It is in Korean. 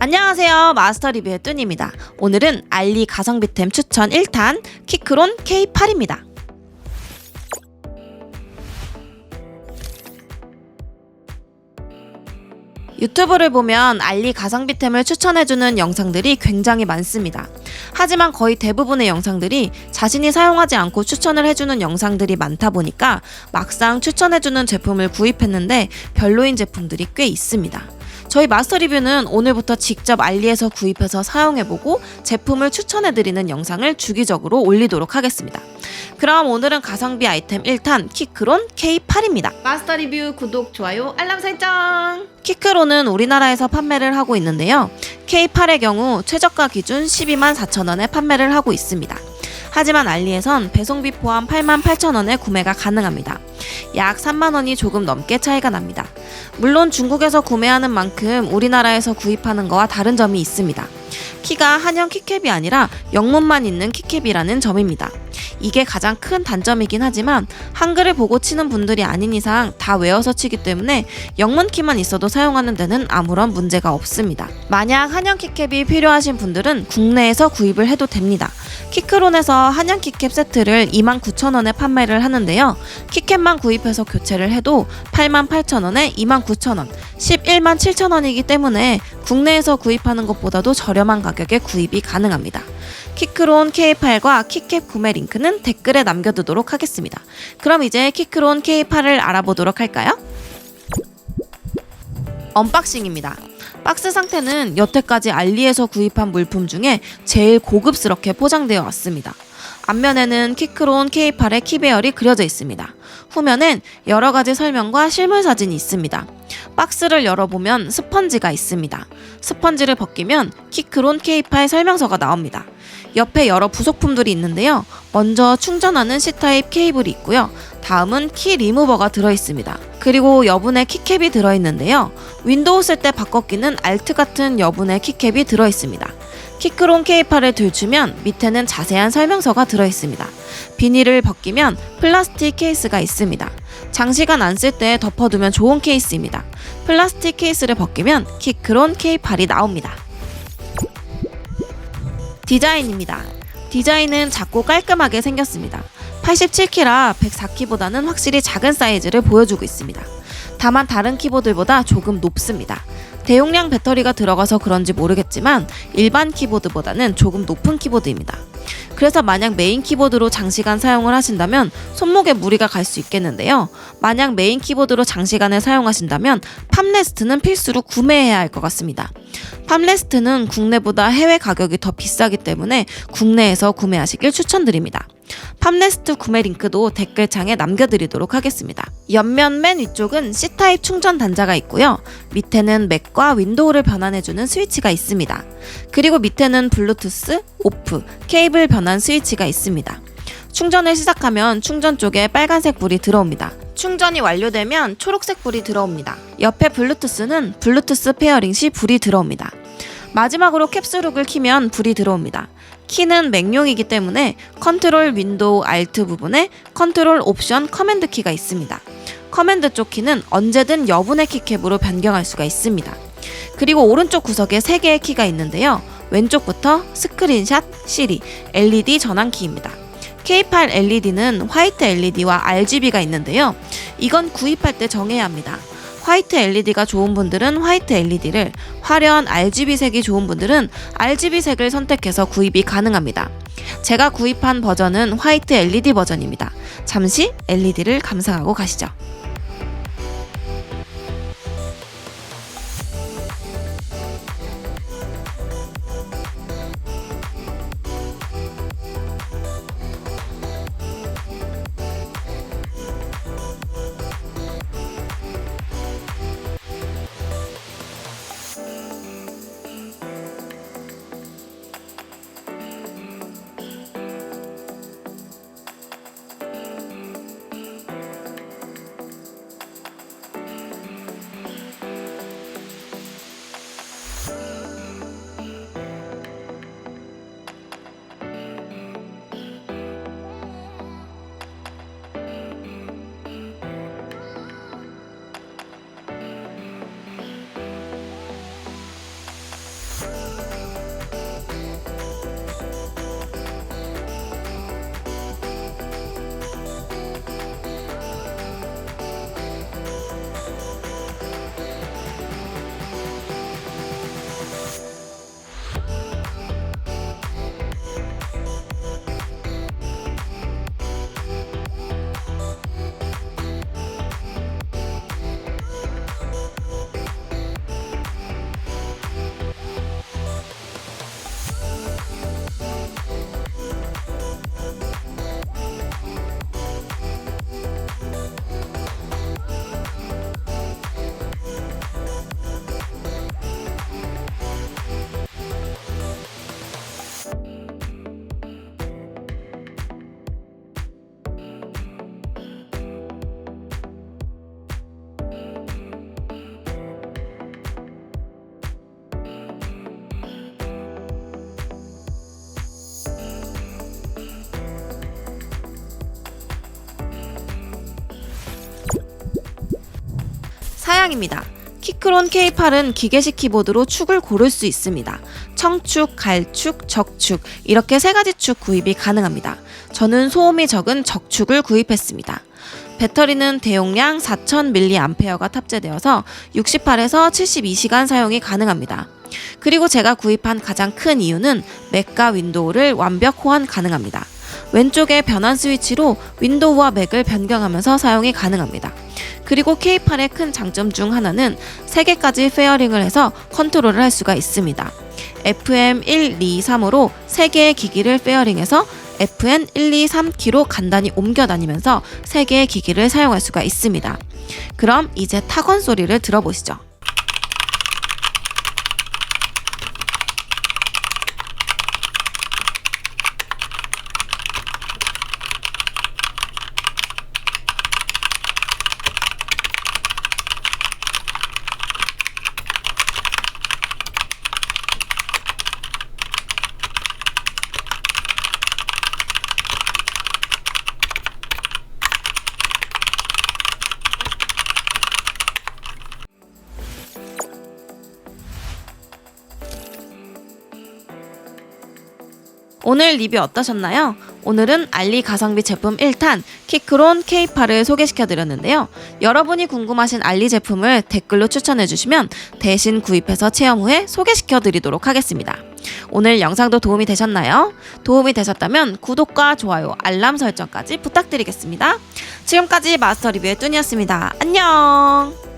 안녕하세요, 마스터 리뷰의 뚜니입니다. 오늘은 알리 가성비템 추천 1탄 키크론 K8입니다. 유튜브를 보면 알리 가성비템을 추천해주는 영상들이 굉장히 많습니다. 하지만 거의 대부분의 영상들이 자신이 사용하지 않고 추천을 해주는 영상들이 많다 보니까 막상 추천해주는 제품을 구입했는데 별로인 제품들이 꽤 있습니다. 저희 마스터 리뷰는 오늘부터 직접 알리에서 구입해서 사용해보고 제품을 추천해드리는 영상을 주기적으로 올리도록 하겠습니다. 그럼 오늘은 가성비 아이템 1탄 키크론 K8입니다. 마스터 리뷰 구독, 좋아요, 알람 설정! 키크론은 우리나라에서 판매를 하고 있는데요. K8의 경우 최저가 기준 124,000원에 판매를 하고 있습니다. 하지만 알리에선 배송비 포함 88,000원에 구매가 가능합니다. 약 3만원이 조금 넘게 차이가 납니다. 물론 중국에서 구매하는 만큼 우리나라에서 구입하는 거와 다른 점이 있습니다. 키가 한형 키캡이 아니라 영문만 있는 키캡이라는 점입니다. 이게 가장 큰 단점이긴 하지만 한글을 보고 치는 분들이 아닌 이상 다 외워서 치기 때문에 영문 키만 있어도 사용하는 데는 아무런 문제가 없습니다. 만약 한형 키캡이 필요하신 분들은 국내에서 구입을 해도 됩니다. 키크론에서 한형 키캡 세트를 29,000원에 판매를 하는데요. 키캡만 구입해서 교체를 해도 88,000원에 29,000원, 117,000원이기 때문에 국내에서 구입하는 것보다도 저렴한 가격에 구입이 가능합니다. 키크론 K8과 키캡 구매 링크는 댓글에 남겨두도록 하겠습니다. 그럼 이제 키크론 K8을 알아보도록 할까요? 언박싱입니다. 박스 상태는 여태까지 알리에서 구입한 물품 중에 제일 고급스럽게 포장되어 왔습니다. 앞면에는 키크론 K8의 키배열이 그려져 있습니다. 후면엔 여러가지 설명과 실물 사진이 있습니다. 박스를 열어보면 스펀지가 있습니다. 스펀지를 벗기면 키크론 K8 설명서가 나옵니다. 옆에 여러 부속품들이 있는데요. 먼저 충전하는 C타입 케이블이 있고요. 다음은 키 리무버가 들어있습니다. 그리고 여분의 키캡이 들어있는데요. 윈도우 쓸 때 바꿔 끼는 알트 같은 여분의 키캡이 들어있습니다. 키크론 K8을 들추면 밑에는 자세한 설명서가 들어있습니다. 비닐을 벗기면 플라스틱 케이스가 있습니다. 장시간 안 쓸 때 덮어두면 좋은 케이스입니다. 플라스틱 케이스를 벗기면 키크론 K8이 나옵니다. 디자인입니다. 디자인은 작고 깔끔하게 생겼습니다. 87키라 104키보다는 확실히 작은 사이즈를 보여주고 있습니다. 다만 다른 키보드보다 조금 높습니다. 대용량 배터리가 들어가서 그런지 모르겠지만 일반 키보드보다는 조금 높은 키보드입니다. 그래서 만약 메인 키보드로 장시간 사용을 하신다면 손목에 무리가 갈 수 있겠는데요. 만약 메인 키보드로 장시간을 사용하신다면 팜레스트는 필수로 구매해야 할 것 같습니다. 팜레스트는 국내보다 해외 가격이 더 비싸기 때문에 국내에서 구매하시길 추천드립니다. 팜레스트 구매 링크도 댓글창에 남겨드리도록 하겠습니다. 옆면 맨 위쪽은 C타입 충전 단자가 있고요. 밑에는 맥과 윈도우를 변환해주는 스위치가 있습니다. 그리고 밑에는 블루투스, 오프, 케이블 변환 스위치가 있습니다. 충전을 시작하면 충전 쪽에 빨간색 불이 들어옵니다. 충전이 완료되면 초록색 불이 들어옵니다. 옆에 블루투스는 블루투스 페어링 시 불이 들어옵니다. 마지막으로 캡슐룩을 키면 불이 들어옵니다. 키는 맥용이기 때문에 컨트롤 윈도우 알트 부분에 컨트롤 옵션 커맨드 키가 있습니다. 커맨드 쪽 키는 언제든 여분의 키캡으로 변경할 수가 있습니다. 그리고 오른쪽 구석에 3개의 키가 있는데요. 왼쪽부터 스크린샷, 시리, LED 전환 키입니다. K8 LED는 화이트 LED와 RGB가 있는데요. 이건 구입할 때 정해야 합니다. 화이트 LED가 좋은 분들은 화이트 LED를, 화려한 RGB 색이 좋은 분들은 RGB 색을 선택해서 구입이 가능합니다. 제가 구입한 버전은 화이트 LED 버전입니다. 잠시 LED를 감상하고 가시죠. 사양입니다. 키크론 K8은 기계식 키보드로 축을 고를 수 있습니다. 청축, 갈축, 적축 이렇게 세 가지 축 구입이 가능합니다. 저는 소음이 적은 적축을 구입했습니다. 배터리는 대용량 4000mAh가 탑재되어서 68에서 72시간 사용이 가능합니다. 그리고 제가 구입한 가장 큰 이유는 맥과 윈도우를 완벽 호환 가능합니다. 왼쪽에 변환 스위치로 윈도우와 맥을 변경하면서 사용이 가능합니다. 그리고 K8의 큰 장점 중 하나는 3개까지 페어링을 해서 컨트롤을 할 수가 있습니다. FM 1, 2, 3으로 3개의 기기를 페어링해서 FN 1, 2, 3키로 간단히 옮겨 다니면서 3개의 기기를 사용할 수가 있습니다. 그럼 이제 타건 소리를 들어보시죠. 오늘 리뷰 어떠셨나요? 오늘은 알리 가성비 제품 1탄 키크론 K8을 소개시켜드렸는데요. 여러분이 궁금하신 알리 제품을 댓글로 추천해주시면 대신 구입해서 체험 후에 소개시켜드리도록 하겠습니다. 오늘 영상도 도움이 되셨나요? 도움이 되셨다면 구독과 좋아요, 알람 설정까지 부탁드리겠습니다. 지금까지 마스터 리뷰의 뚠이었습니다. 안녕!